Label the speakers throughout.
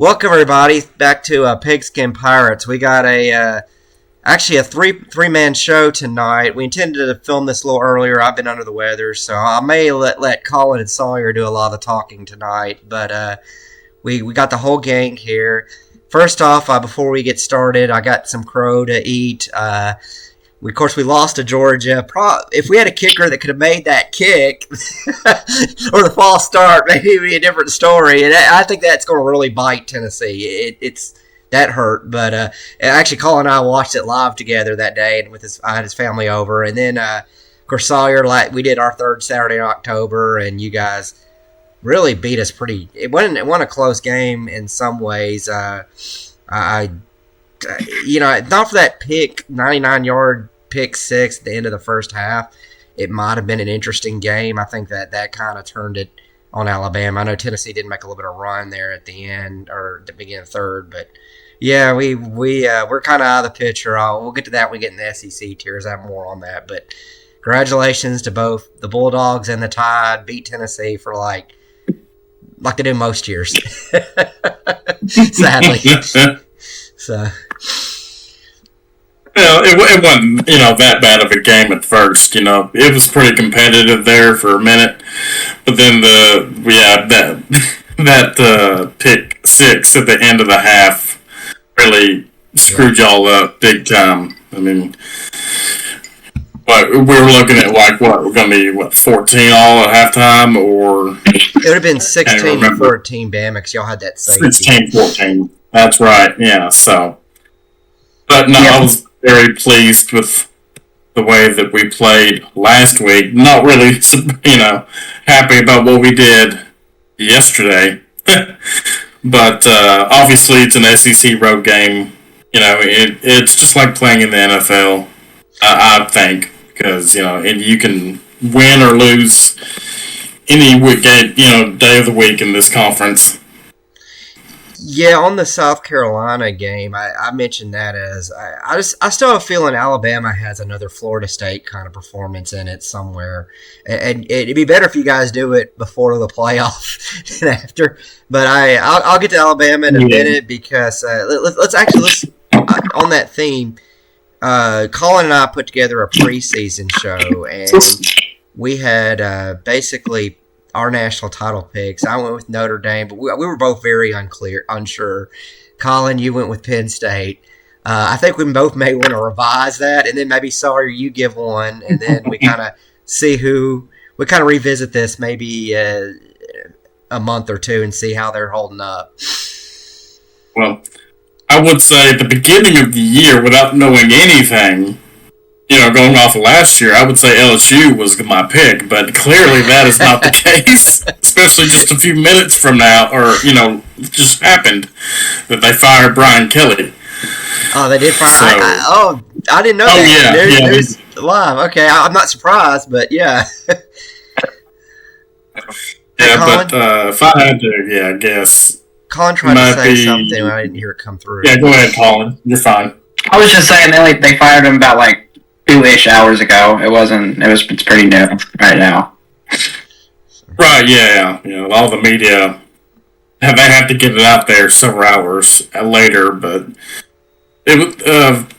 Speaker 1: Welcome everybody back to Pigskin Pirates. We got actually a three-man show tonight. We intended to film this a little earlier. I've been under the weather, so I may let Collin and Sawyer do a lot of the talking tonight. But we got the whole gang here. First off, before we get started, I got some crow to eat. Of course, we lost to Georgia. If we had a kicker that could have made that kick or the false start, maybe it would be a different story. And I think that's going to really bite Tennessee. It's that hurt. But actually, Collin and I watched it live together that day, and I had his family over. And then, of course, Sawyer, we did our third Saturday in October, and you guys really beat us pretty. It wasn't a close game in some ways. Not for that 99-yard pick six at the end of the first half, it might have been an interesting game. I think that kind of turned it on Alabama. I know Tennessee did make a little bit of run there at the end or at the beginning of third, but yeah, we're kind of out of the picture. We'll get to that when we get in the SEC tiers. I have more on that, but congratulations to both the Bulldogs and the Tide. Beat Tennessee for like they do most years, sadly. So.
Speaker 2: It wasn't, that bad of a game at first. It was pretty competitive there for a minute, but then that pick six at the end of the half really screwed y'all up big time. I mean, we were looking at we're going to be 14 all at halftime, or
Speaker 1: it would have been 16-14 Bama because y'all had that safety.
Speaker 2: 16-14. That's right. Yeah. So, but no, I was very pleased with the way that we played last week. Not really, happy about what we did yesterday. But obviously, it's an SEC road game. It's just like playing in the NFL, I think, because, and you can win or lose any week, day of the week in this conference.
Speaker 1: Yeah, on the South Carolina game, I mentioned that as I still have a feeling Alabama has another Florida State kind of performance in it somewhere, and it'd be better if you guys do it before the playoff than after. But I'll get to Alabama in a minute because let's on that theme. Collin and I put together a preseason show, and we had basically our national title picks. I went with Notre Dame, but we were both very unsure. Collin, you went with Penn State. I think we both may want to revise that, and then maybe Sawyer, you give one, and then we kind of see we kind of revisit this maybe a month or two and see how they're holding up.
Speaker 2: Well, I would say at the beginning of the year, without knowing anything, going off of last year, I would say LSU was my pick, but clearly that is not the case, especially just a few minutes from now, or, it just happened that they fired Brian Kelly.
Speaker 1: Oh, they did fire.
Speaker 2: So,
Speaker 1: I didn't know that. There's live. Okay, I'm not surprised, but yeah.
Speaker 2: Yeah, but if I had to, I guess.
Speaker 1: Collin tried to say something, and I didn't hear it come through.
Speaker 2: Yeah, go ahead, Collin. You're fine.
Speaker 3: I was just saying they fired him about 2-ish hours ago. It's pretty new right now.
Speaker 2: Right, yeah. All the media, they have to get it out there several hours later, but it was,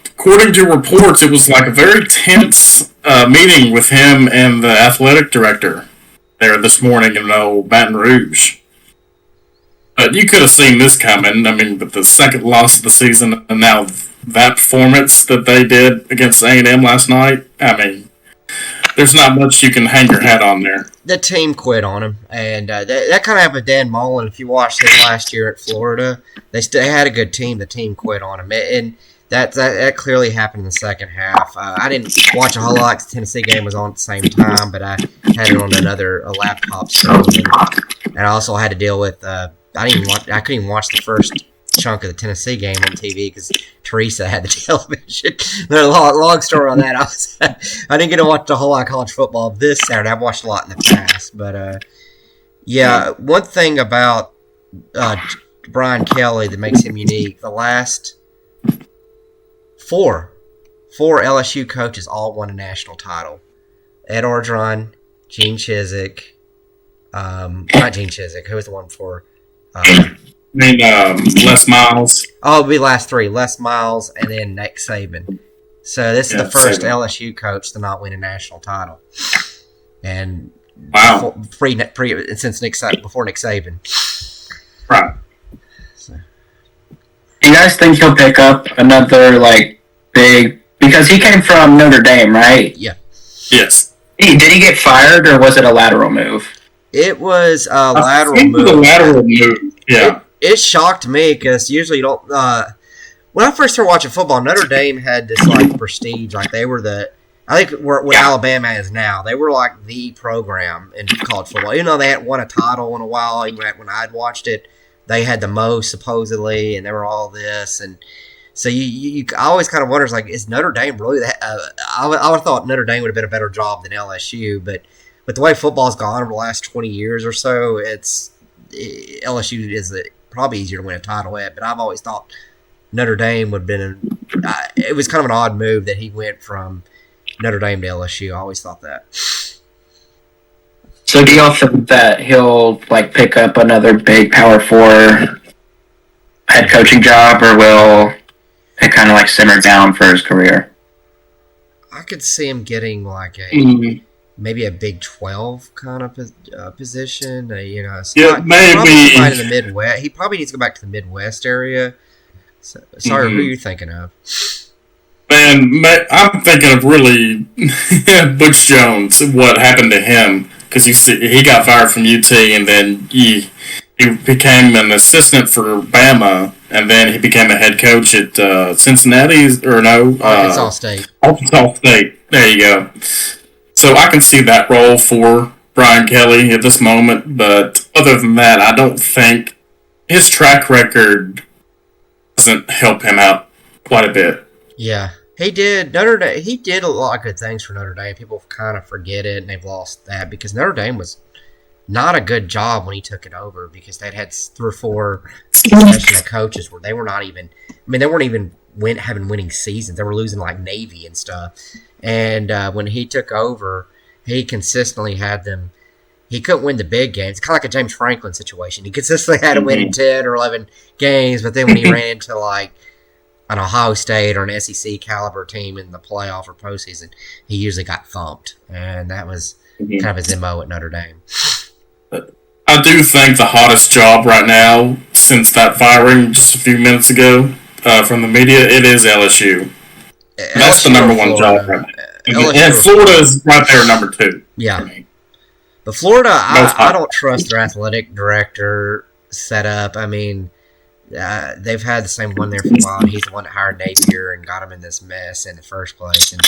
Speaker 2: according to reports, it was like a very tense meeting with him and the athletic director there this morning in Baton Rouge. But you could have seen this coming. I mean, but the second loss of the season, and now that performance that they did against A&M last night, I mean, there's not much you can hang your hat on there.
Speaker 1: The team quit on him, and that kind of happened with Dan Mullen. If you watched this last year at Florida, they had a good team. The team quit on him, and that clearly happened in the second half. I didn't watch a whole lot because the Tennessee game was on at the same time, but I had it on a laptop screen, and I also had to deal with I couldn't even watch the first chunk of the Tennessee game on TV because Teresa had the television. There's a long story on that. I didn't get to watch a whole lot of college football this Saturday. I've watched a lot in the past, but one thing about Brian Kelly that makes him unique: the last four LSU coaches all won a national title. Ed Orgeron, Gene Chizik, not Gene Chizik. Who was the one before?
Speaker 2: I mean, Les Miles.
Speaker 1: Oh, it'll be last three: Les Miles and then Nick Saban. So this is the first LSU coach to not win a national title, and
Speaker 2: wow,
Speaker 1: since before Nick Saban.
Speaker 2: Right.
Speaker 3: So. Do you guys think he'll pick up another big? Because he came from Notre Dame, right?
Speaker 1: Yeah.
Speaker 2: Yes.
Speaker 3: Did he get fired, or was it a lateral move?
Speaker 1: It was a lateral move.
Speaker 2: A lateral move. Yeah.
Speaker 1: It shocked me because usually you don't. When I first started watching football, Notre Dame had this prestige. They were I think what Alabama is now. They were the program in college football. Even though they hadn't won a title in a while, even when I'd watched it, they had the most supposedly, and they were all this. And so I always kind of wonders is Notre Dame really that? I would have thought Notre Dame would have been a better job than LSU, but the way football's gone over the last 20 years or so, LSU is probably easier to win a title at. But I've always thought Notre Dame would have been. It was kind of an odd move that he went from Notre Dame to LSU. I always thought that.
Speaker 3: So do y'all think that he'll pick up another big Power 4 head coaching job, or will it kind of simmer down for his career?
Speaker 1: I could see him getting maybe a Big 12 kind of position.
Speaker 2: Maybe
Speaker 1: in the Midwest. He probably needs to go back to the Midwest area. So, sorry, who are you thinking of?
Speaker 2: Man, I'm thinking of really Butch Jones. What happened to him? Because he got fired from UT, and then he became an assistant for Bama, and then he became a head coach at Cincinnati, or no?
Speaker 1: Arkansas State.
Speaker 2: Arkansas State. There you go. So I can see that role for Brian Kelly at this moment, but other than that, I don't think his track record doesn't help him out quite a bit.
Speaker 1: Yeah. He did. Notre Dame. He did a lot of good things for Notre Dame. People kind of forget it, and they've lost that because Notre Dame was not a good job when he took it over because they'd had 3 or 4 professional coaches where they were not even. I mean, they weren't even having winning seasons. They were losing Navy and stuff. And when he took over, he consistently had them. He couldn't win the big games. It's kind of like a James Franklin situation. He consistently had to win in 10 or 11 games, but then when he ran into an Ohio State or an SEC caliber team in the playoff or postseason, he usually got thumped, and that was kind of his MO at Notre Dame.
Speaker 2: I do think the hottest job right now, since that firing just a few minutes ago from the media, it is LSU. That's the number one job right now. And Florida is right there, number 2.
Speaker 1: Yeah. But Florida, I don't trust their athletic director setup. I mean, they've had the same one there for a while. He's the one that hired Napier and got him in this mess in the first place. And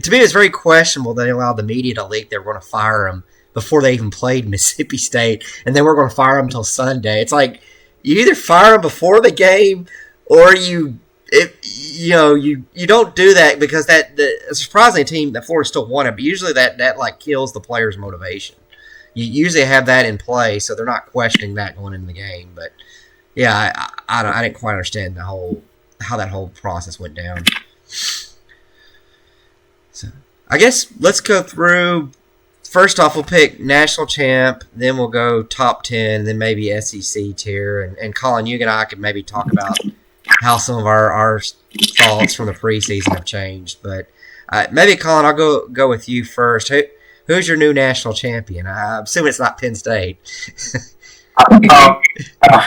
Speaker 1: to me, it's very questionable they allowed the media to leak they were going to fire him before they even played Mississippi State, and they weren't going to fire him until Sunday. It's you either fire him before the game, or you don't do that because it's a surprising team that Florida still won it, but usually that kills the player's motivation. You usually have that in play, so they're not questioning that going into the game. But yeah, I didn't quite understand how that whole process went down. So I guess let's go through. First off, we'll pick national champ, then we'll go top 10, then maybe SEC tier. And Collin, you and I could maybe talk about how some of our thoughts from the preseason have changed. But maybe, Collin, I'll go with you first. Who's your new national champion? I assume it's not Penn State.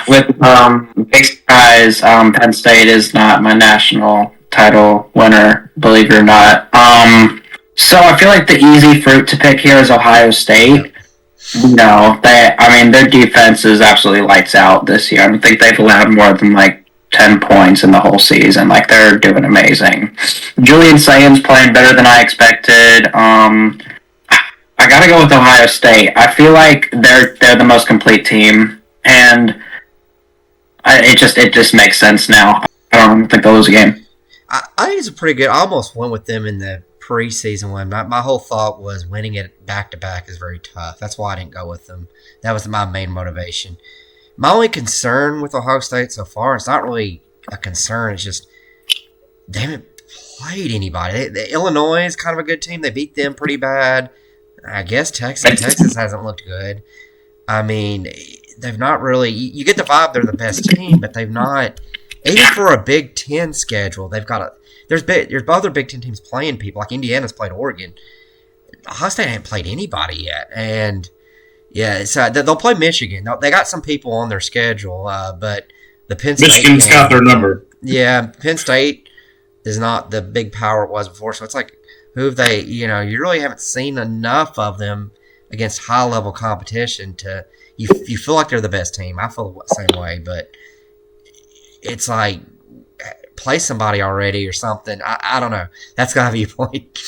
Speaker 3: With big surprise, Penn State is not my national title winner, believe it or not. So I feel like the easy fruit to pick here is Ohio State. Their defense is absolutely lights out this year. I don't think they've allowed more than 10 points in the whole season. They're doing amazing. Julian Saint's playing better than I expected. I gotta go with Ohio State. I feel like they're the most complete team, and it just makes sense now. I don't think they'll lose a game.
Speaker 1: I think it's a pretty good. I almost went with them in the preseason one. My whole thought was winning it back to back is very tough. That's why I didn't go with them. That was my main motivation. My only concern with Ohio State so far, it's not really a concern. It's just they haven't played anybody. Illinois is kind of a good team. They beat them pretty bad. I guess Texas hasn't looked good. I mean, they've not really. You get the vibe they're the best team, but they've not. Even for a Big Ten schedule, they've got a. There's other Big Ten teams playing people like Indiana's played Oregon. Ohio State ain't played anybody yet, and yeah, so they'll play Michigan. They got some people on their schedule, but the Penn State
Speaker 2: Michigan's got their number.
Speaker 1: Yeah, Penn State is not the big power it was before, so it's like who have they? You really haven't seen enough of them against high level competition to you feel like they're the best team. I feel the same way, but it's like play somebody already or something. I don't know. That's gotta be a point.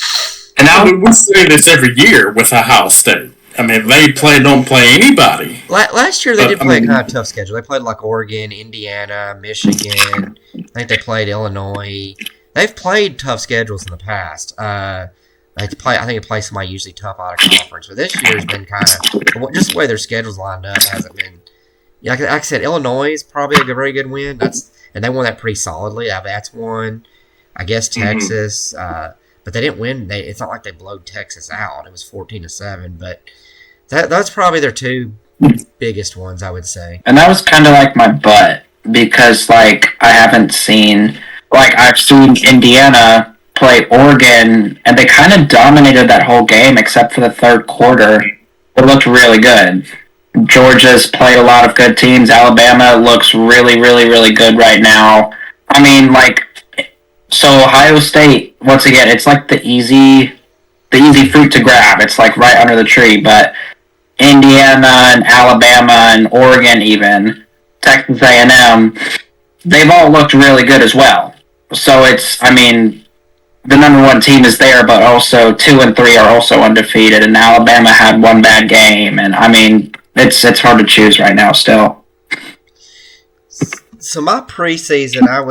Speaker 2: And now we say this every year with Ohio State. I mean, they don't play anybody.
Speaker 1: Last year they did play a kind of tough schedule. They played like Oregon, Indiana, Michigan. I think they played Illinois. They've played tough schedules in the past. I think they play somebody usually tough out of conference. But this year's been kind of just the way their schedule's lined up hasn't been. Yeah, like I said, Illinois is probably a very good win. And they won that pretty solidly. That's one. I guess Texas. But they didn't win. It's not like they blowed Texas out. It was 14-7. But that's probably their two biggest ones, I would say.
Speaker 3: And that was kind of like my butt because, like, I've seen Indiana play Oregon, and they kind of dominated that whole game except for the third quarter. It looked really good. Georgia's played a lot of good teams. Alabama looks really, really, really good right now. I mean, like, so Ohio State, once again, it's like the easy fruit to grab. It's like right under the tree. But Indiana and Alabama and Oregon, even Texas A&M, they've all looked really good as well. So the number one team is there, but also 2 and 3 are also undefeated. And Alabama had one bad game, and it's hard to choose right now still.
Speaker 1: So my preseason, I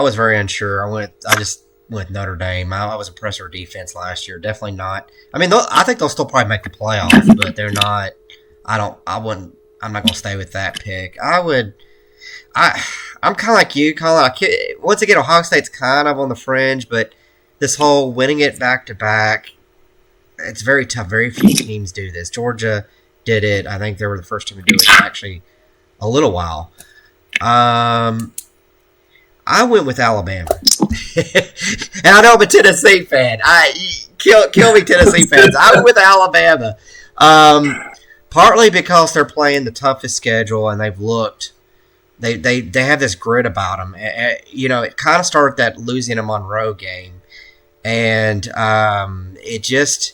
Speaker 1: was very unsure. I just went Notre Dame. I was impressed with their defense last year. Definitely not. I mean, I think they'll still probably make the playoffs, but they're not. I'm not going to stay with that pick. I'm kind of like you, Collin. Once again, Ohio State's kind of on the fringe, but this whole winning it back to back, it's very tough. Very few teams do this. Georgia did it. I think they were the first team to do it in actually a little while. I went with Alabama, and I know I'm a Tennessee fan. Kill me, Tennessee fans. I went with Alabama, partly because they're playing the toughest schedule, and they've looked. They have this grit about them. It kind of started that Louisiana Monroe game, and it just.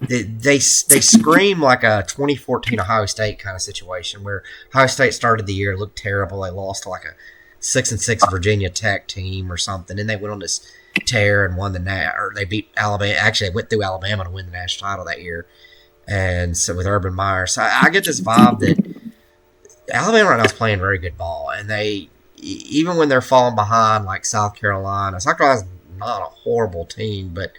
Speaker 1: They scream like a 2014 Ohio State kind of situation where Ohio State started the year, looked terrible. They lost to like a 6-6 Virginia Tech team or something. Then they went on this tear and won or they beat Alabama. Actually, they went through Alabama to win the national title that year. And so with Urban Meyer. So I get this vibe that Alabama right now is playing very good ball. And they, even when they're falling behind like South Carolina's not a horrible team, but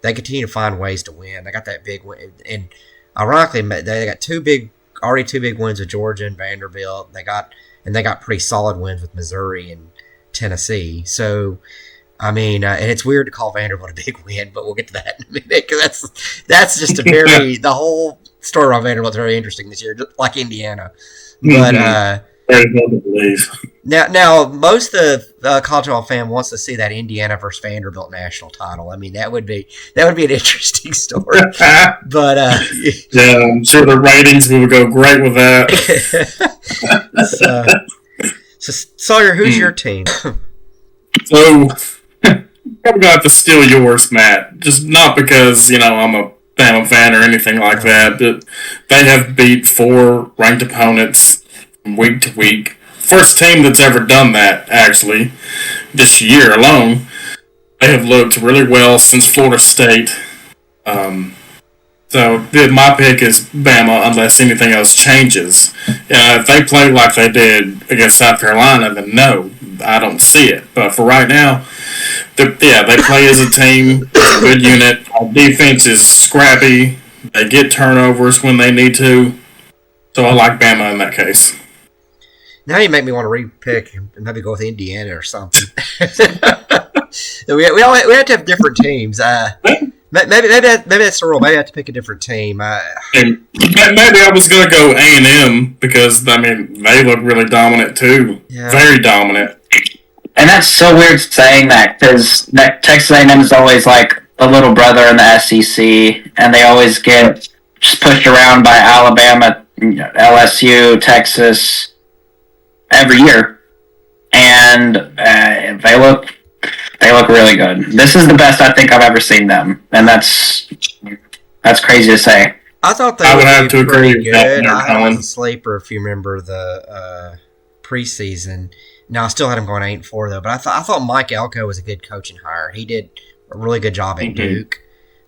Speaker 1: they continue to find ways to win. They got that big win, and ironically, they got two big wins with Georgia and Vanderbilt. They got pretty solid wins with Missouri and Tennessee. So, I mean, and it's weird to call Vanderbilt a big win, but we'll get to that in a minute because that's just the whole story on Vanderbilt's very interesting this year, just like Indiana. But
Speaker 2: very hard to believe.
Speaker 1: Now, most of the college football fan wants to see that Indiana versus Vanderbilt national title. I mean, that would be an interesting story. But
Speaker 2: yeah, I'm sure the ratings would go great with that.
Speaker 1: So Sawyer, who's your team?
Speaker 2: So I'm gonna have to steal yours, Matt. Just not because I'm a Bama fan or anything like that, but they have beat 4 ranked opponents from week to week. First team that's ever done that, actually, this year alone. They have looked really well since Florida State. So my pick is Bama unless anything else changes. If they play like they did against South Carolina, then no, I don't see it. But for right now, they play as a team, a good unit. Our defense is scrappy. They get turnovers when they need to. So I like Bama in that case.
Speaker 1: Now you make me want to re-pick and maybe go with Indiana or something. we have to have different teams. maybe that's the rule. Maybe I have to pick a different team.
Speaker 2: And maybe I was going to go A&M because, I mean, they look really dominant too. Yeah. Very dominant.
Speaker 3: And that's so weird saying that because Texas A&M is always like the little brother in the SEC, and they always get just pushed around by Alabama, LSU, Texas every year, and they look really good. This is the best I think I've ever seen them, and that's crazy to say.
Speaker 1: I thought they would have to pretty good. I had them as a sleeper if you remember the preseason. Now I still had him going 8-4 though, but I thought Mike Elko was a good coaching hire. He did a really good job at Duke.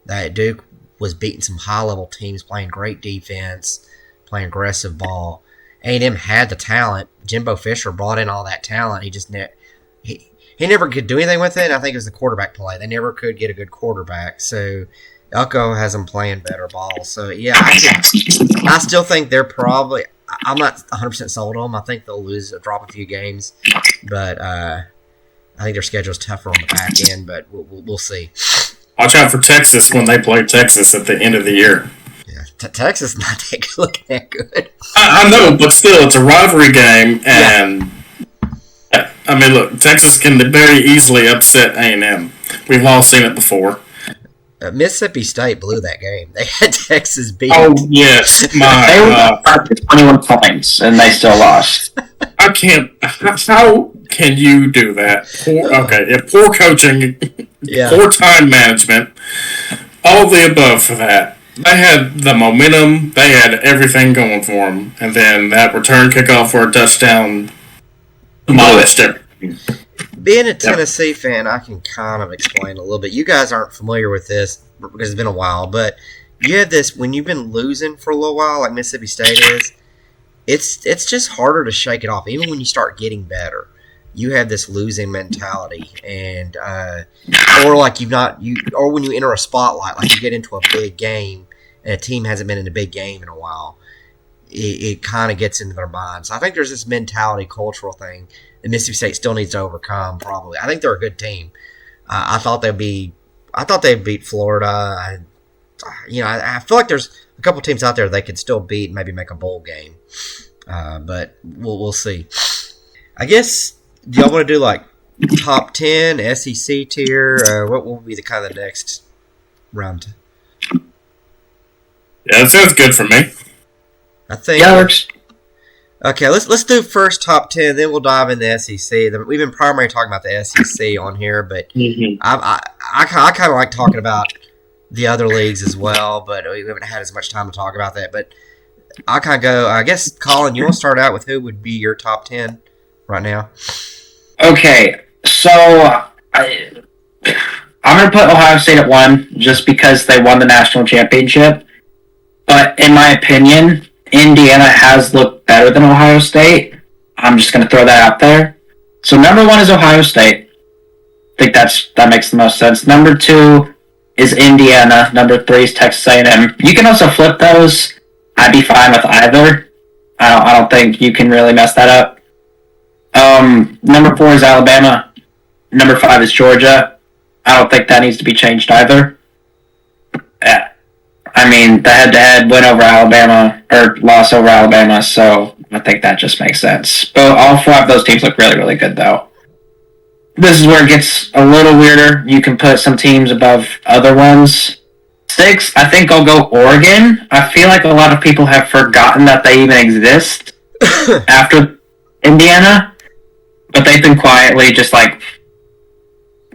Speaker 1: That Duke was beating some high level teams, playing great defense, playing aggressive ball. A&M had the talent. Jimbo Fisher brought in all that talent. He just he never could do anything with it. I think it was the quarterback play. They never could get a good quarterback. So Elko has them playing better ball. So yeah, I still think they're probably. I'm not 100% sold on them. I think they'll drop a few games, but I think their schedule's tougher on the back end. But we'll see.
Speaker 2: Watch out for Texas when they play Texas at the end of the year.
Speaker 1: Yeah, Texas not looking that good.
Speaker 2: I know, but still, it's a rivalry game, and I mean, look, Texas can very easily upset A&M. We've all seen it before.
Speaker 1: Mississippi State blew that game. They had Texas beat.
Speaker 2: Oh yes,
Speaker 3: they were up to 21 points and they still lost.
Speaker 2: I can't. How can you do that? Poor coaching, poor time management, all the above for that. They had the momentum. They had everything going for them, and then that return kickoff for a touchdown demolished everything.
Speaker 1: Being a Tennessee fan, I can kind of explain a little bit. You guys aren't familiar with this because it's been a while, but you have this when you've been losing for a little while, like Mississippi State is. It's just harder to shake it off, even when you start getting better. You have this losing mentality, and or like or when you enter a spotlight, like you get into a big game, and a team hasn't been in a big game in a while. It kind of gets into their minds. So I think there's this mentality, cultural thing that Mississippi State still needs to overcome. Probably, I think they're a good team. I thought they'd beat Florida. I feel like there's a couple teams out there they could still beat, and maybe make a bowl game. But we'll see. I guess. Do y'all want to do like top 10 SEC tier? What will be the kind of next round?
Speaker 2: Yeah, that sounds good for me.
Speaker 1: I think.
Speaker 3: Yeah, works.
Speaker 1: Okay, let's do first top 10, then we'll dive into SEC. We've been primarily talking about the SEC on here, but I kind of like talking about the other leagues as well, but we haven't had as much time to talk about that. But I kind of go, I guess, Collin, you want to start out with who would be your top 10 right now?
Speaker 3: Okay, so I'm going to put Ohio State at 1 just because they won the national championship. But in my opinion, Indiana has looked better than Ohio State. I'm just going to throw that out there. So number 1 is Ohio State. I think that makes the most sense. Number 2 is Indiana. Number 3 is Texas A&M. You can also flip those. I'd be fine with either. I don't think you can really mess that up. Number 4 is Alabama. Number 5 is Georgia. I don't think that needs to be changed either. I mean, the head-to-head win over Alabama, or loss over Alabama, so I think that just makes sense. But all 4 of those teams look really, really good, though. This is where it gets a little weirder. You can put some teams above other ones. 6, I think I'll go Oregon. I feel like a lot of people have forgotten that they even exist after Indiana. But they've been quietly just like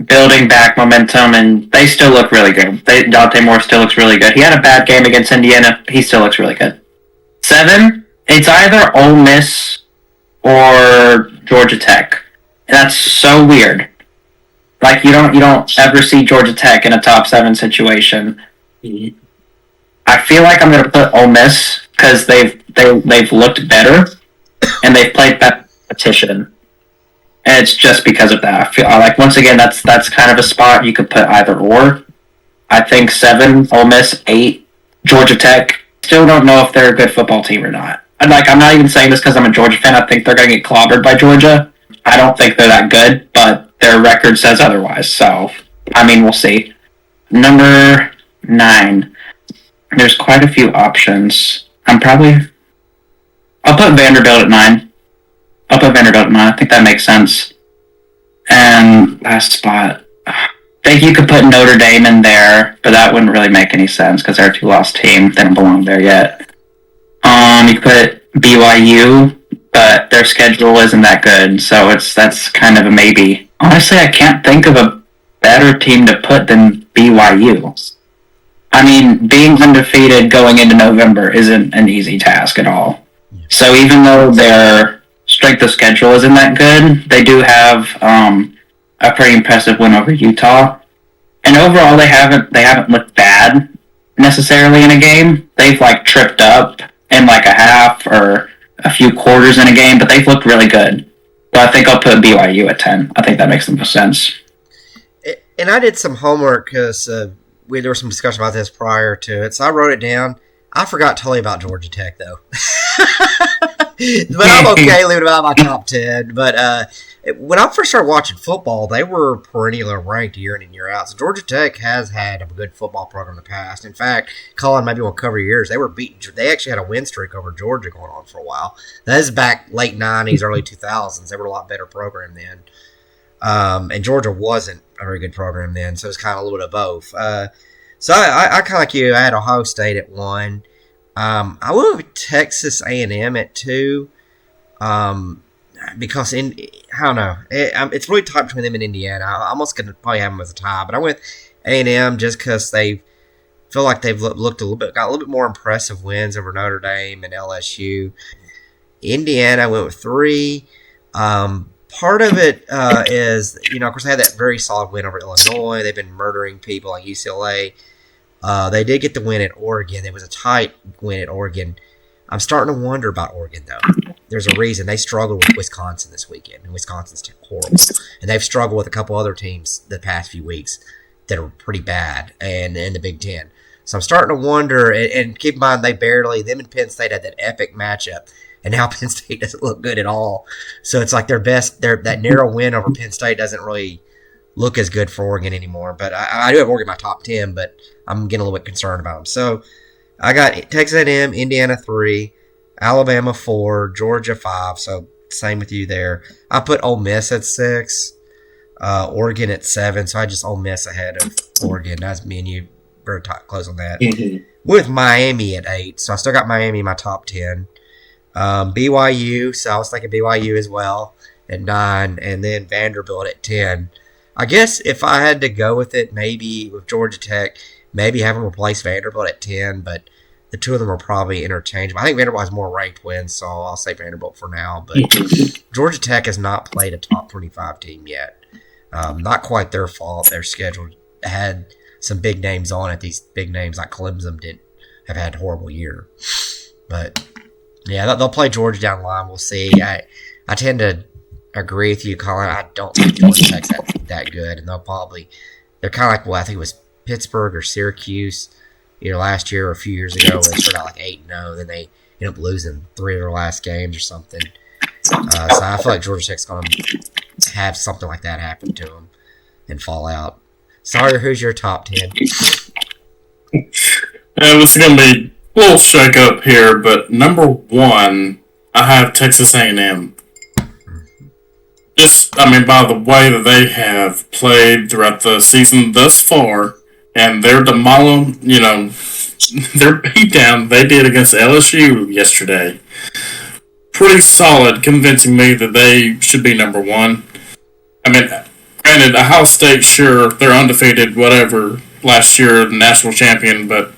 Speaker 3: building back momentum, and they still look really good. Dante Moore still looks really good. He had a bad game against Indiana. He still looks really good. 7, it's either Ole Miss or Georgia Tech. And that's so weird. Like you don't ever see Georgia Tech in a top 7 situation. I feel like I'm going to put Ole Miss because they've looked better and they've played better competition. And it's just because of that. I feel like once again that's kind of a spot you could put either or. I think 7, Ole Miss, 8, Georgia Tech. Still don't know if they're a good football team or not. I'm not even saying this because I'm a Georgia fan. I think they're going to get clobbered by Georgia. I don't think they're that good, but their record says otherwise. So, I mean, we'll see. Number 9. There's quite a few options. I'll put Vanderbilt at 9. I think that makes sense. And last spot, I think you could put Notre Dame in there, but that wouldn't really make any sense because they're a 2-loss team. They don't belong there yet. You could put BYU, but their schedule isn't that good, so that's kind of a maybe. Honestly, I can't think of a better team to put than BYU. I mean, being undefeated going into November isn't an easy task at all. So even though their strength of schedule isn't that good, they do have a pretty impressive win over Utah. And overall, they haven't looked bad necessarily in a game. They've tripped up in a half or a few quarters in a game, but they've looked really good. So I think I'll put BYU at 10. I think that makes the most sense.
Speaker 1: And I did some homework because there was some discussion about this prior to it, so I wrote it down. I forgot totally about Georgia Tech, though. But I'm okay leaving it out of my top 10. But when I first started watching football, they were perennially ranked year in and year out. So Georgia Tech has had a good football program in the past. In fact, Collin maybe won't cover years. They actually had a win streak over Georgia going on for a while. That is back late 90s, early 2000s. They were a lot better program then. And Georgia wasn't a very good program then, so it was kind of a little bit of both. So I kind of like you. I had Ohio State at 1. I went with Texas A&M at 2. Because I don't know, it's really tight between them and Indiana. I'm almost gonna probably have them as a tie, but I went A&M just because they feel like they've got a little bit more impressive wins over Notre Dame and LSU. Indiana, I went with 3. Part of it is, of course, they had that very solid win over Illinois. They've been murdering people like UCLA. They did get the win at Oregon. It was a tight win at Oregon. I'm starting to wonder about Oregon, though. There's a reason. They struggled with Wisconsin this weekend, and Wisconsin's horrible. And they've struggled with a couple other teams the past few weeks that are pretty bad and in the Big Ten. So I'm starting to wonder, and keep in mind, them and Penn State had that epic matchup, and now Penn State doesn't look good at all. So it's like that narrow win over Penn State doesn't really look as good for Oregon anymore. But I do have Oregon in my top 10, but I'm getting a little bit concerned about them. So I got Texas A&M, Indiana 3, Alabama 4, Georgia 5. So same with you there. I put Ole Miss at 6, Oregon at 7. So I just Ole Miss ahead of Oregon. That's me and you very close on that. Mm-hmm. With Miami at 8. So I still got Miami in my top 10. BYU. So I was thinking BYU as well at 9, and then Vanderbilt at 10. I guess if I had to go with it, maybe with Georgia Tech, maybe have them replace Vanderbilt at 10, but the two of them are probably interchangeable. I think Vanderbilt has more ranked wins, so I'll say Vanderbilt for now. But Georgia Tech has not played a top 25 team yet. Not quite their fault. Their schedule had some big names on it. These big names like Clemson have had a horrible year. But, yeah, they'll play Georgia down the line. We'll see. I tend to agree with you, Collin. I don't think Georgia Tech's that good, and they're kind of like, I think it was Pittsburgh or Syracuse, last year or a few years ago, where they started out 8-0, then they end up losing 3 of their last games or something. So I feel like Georgia Tech's going to have something like that happen to them and fall out. Sawyer, who's your top 10?
Speaker 2: This is going to be a little shake up here, but number 1, I have Texas A&M. By the way that they have played throughout the season thus far, and their their beatdown they did against LSU yesterday, pretty solid, convincing me that they should be number 1. Granted, Ohio State, sure, they're undefeated, whatever, last year, the national champion, but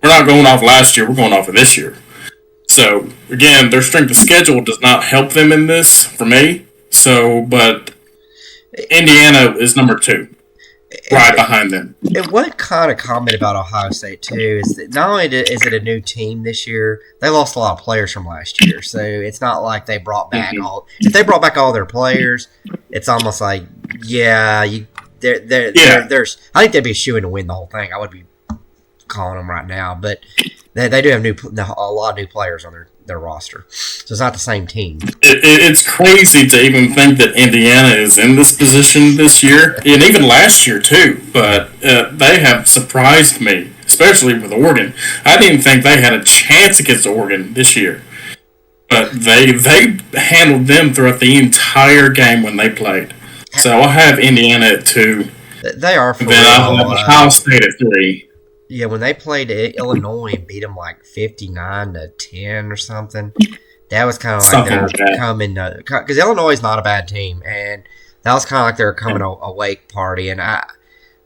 Speaker 2: we're not going off last year, we're going off of this year. So, again, their strength of schedule does not help them in this, for me. So, but Indiana is number 2, right behind them.
Speaker 1: And what kind of comment about Ohio State, too, is that not only is it a new team this year, they lost a lot of players from last year. So it's not like they brought back if they brought back all their players, it's almost like, there's, I think they'd be shooing to win the whole thing. I would be calling them right now. But They do have a lot of new players on their roster, so it's not the same team.
Speaker 2: It's crazy to even think that Indiana is in this position this year, and even last year too. But they have surprised me, especially with Oregon. I didn't even think they had a chance against Oregon this year, but they handled them throughout the entire game when they played. So I have Indiana at 2.
Speaker 1: They are. For
Speaker 2: then I have Ohio State at 3.
Speaker 1: Yeah, when they played Illinois and beat them like 59-10 or something, that was kind of like they're coming because Illinois is not a bad team, and that was kind of like they were coming a wake party. And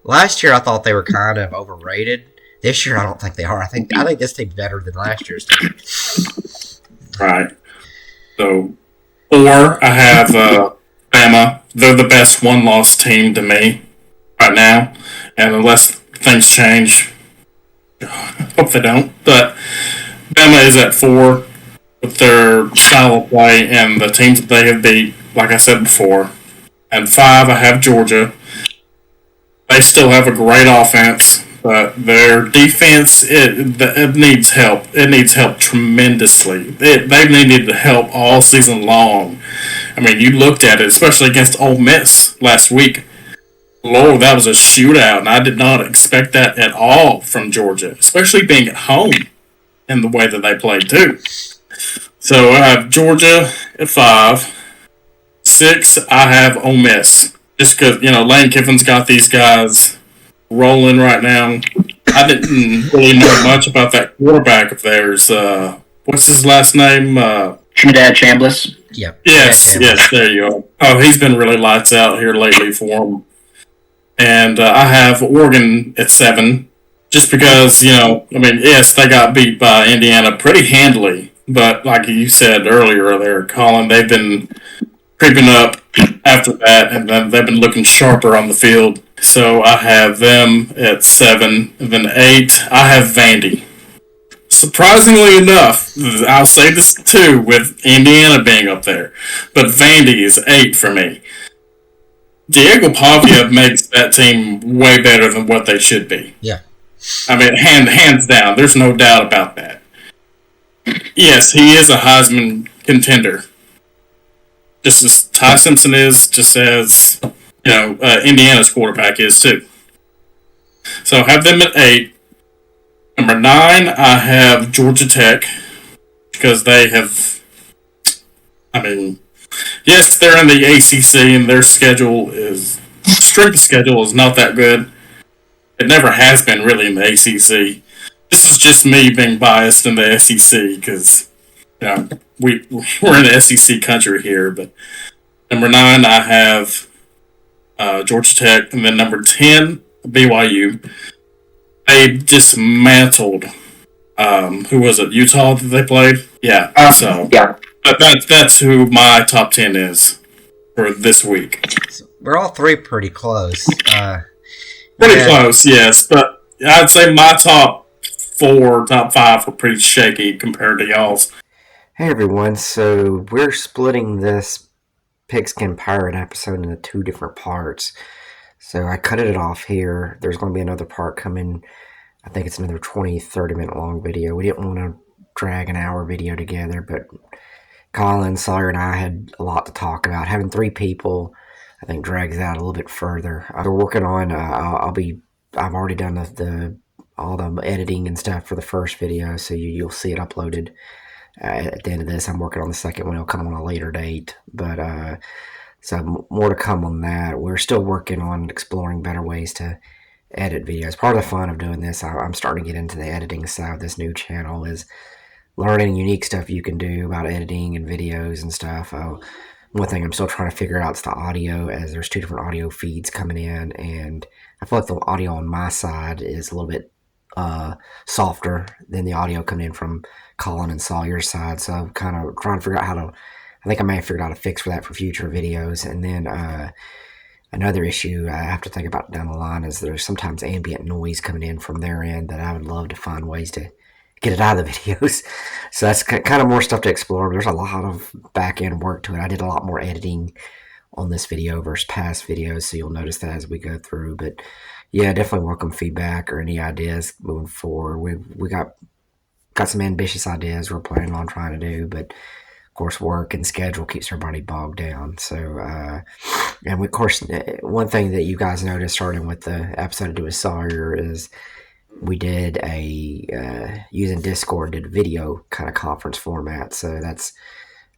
Speaker 1: last year I thought they were kind of overrated. This year I don't think they are. I think this team's better than last year's team.
Speaker 2: Right. So 4, I have Bama. They're the best one-loss team to me right now, and unless things change. Hope they don't, but Bama is at 4 with their style of play and the teams that they have beat, like I said before. And 5, I have Georgia. They still have a great offense, but their defense it needs help. It needs help tremendously. They've needed help all season long. I mean, you looked at it, especially against Ole Miss last week. Lord, that was a shootout, and I did not expect that at all from Georgia, especially being at home and the way that they played, too. So I have Georgia at 5. 6, I have Ole Miss. Just because, Lane Kiffin's got these guys rolling right now. I didn't really know much about that quarterback of theirs. What's his last name?
Speaker 3: Trinidad Chambliss.
Speaker 1: Yep.
Speaker 2: Yes, there you go. Oh, he's been really lights out here lately for him. And I have Oregon at 7, just because, yes, they got beat by Indiana pretty handily. But like you said earlier there, Collin, they've been creeping up after that, and then they've been looking sharper on the field. So I have them at 7. And then 8, I have Vandy. Surprisingly enough, I'll say this too, with Indiana being up there, but Vandy is 8 for me. Diego Pavia makes that team way better than what they should be.
Speaker 1: Yeah.
Speaker 2: I mean, hands down. There's no doubt about that. Yes, he is a Heisman contender. Just as Ty Simpson is, just as, Indiana's quarterback is too. So I have them at 8. Number 9, I have Georgia Tech. Because they have, yes, they're in the ACC, and their strength of schedule is not that good. It never has been really in the ACC. This is just me being biased in the SEC because we're in the SEC country here. But number 9, I have Georgia Tech, and then number 10, BYU. They dismantled. Who was it? Utah that they played? Yeah.
Speaker 3: Yeah.
Speaker 2: But that's who my top 10 is for this week.
Speaker 1: We're all 3 pretty close.
Speaker 2: Pretty close, yes. But I'd say my top 4, top 5 were pretty shaky compared to y'all's.
Speaker 1: Hey everyone, so we're splitting this Pigskin Pirate episode into 2 different parts. So I cut it off here. There's going to be another part coming. I think it's another 20-30 minute long video. We didn't want to drag an hour video together, but Collin, Sawyer, and I had a lot to talk about. Having 3 people, I think, drags it out a little bit further. We're working on. I've already done all the editing and stuff for the first video, so you'll see it uploaded at the end of this. I'm working on the second one. It'll come on a later date, but so more to come on that. We're still working on exploring better ways to edit videos. Part of the fun of doing this, I'm starting to get into the editing side of this new channel, is learning unique stuff you can do about editing and videos and stuff. One thing I'm still trying to figure out is the audio, as there's 2 different audio feeds coming in, and I feel like the audio on my side is a little bit softer than the audio coming in from Collin and Sawyer's side. So I'm kind of trying to figure out I think I may have figured out a fix for that for future videos. And then another issue I have to think about down the line is there's sometimes ambient noise coming in from their end that I would love to find ways to get it out of the videos. So that's kind of more stuff to explore. There's a lot of back-end work to it. I did a lot more editing on this video versus past videos, so you'll notice that as we go through. But yeah, definitely welcome feedback or any ideas moving forward. We got
Speaker 4: got some ambitious ideas we're planning on trying to do, but of course work and schedule keeps everybody bogged down. So and of course one thing that you guys noticed starting with the episode to do with Sawyer is we did a using Discord, did a video kind of conference format. So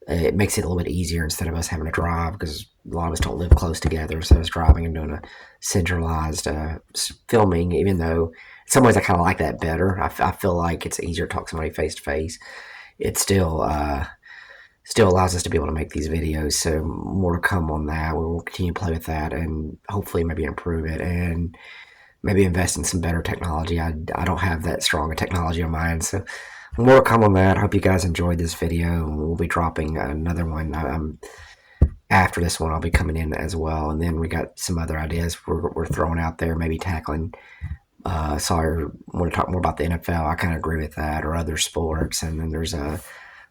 Speaker 4: it makes it a little bit easier instead of us having to drive, because a lot of us don't live close together. So it's driving and doing a centralized filming, even though in some ways I kind of like that better. I feel like it's easier to talk to somebody face to face. It still allows us to be able to make these videos. So more to come on that. We will continue to play with that and hopefully maybe improve it and maybe invest in some better technology. I don't have that strong a technology on mine, so more to come on that. I hope you guys enjoyed this video. We'll be dropping another one. After this one, I'll be coming in as well. And then we got some other ideas we're throwing out there, maybe tackling. Sawyer want to talk more about the NFL. I kind of agree with that, or other sports. And then there's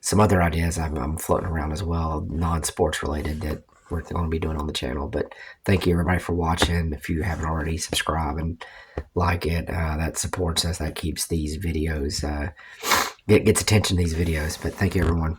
Speaker 4: some other ideas I'm floating around as well, non-sports related, that we're going to be doing on the channel. But thank you everybody for watching. If you haven't already, subscribe and like it. That supports us. That keeps these videos, gets attention to these videos. But thank you everyone.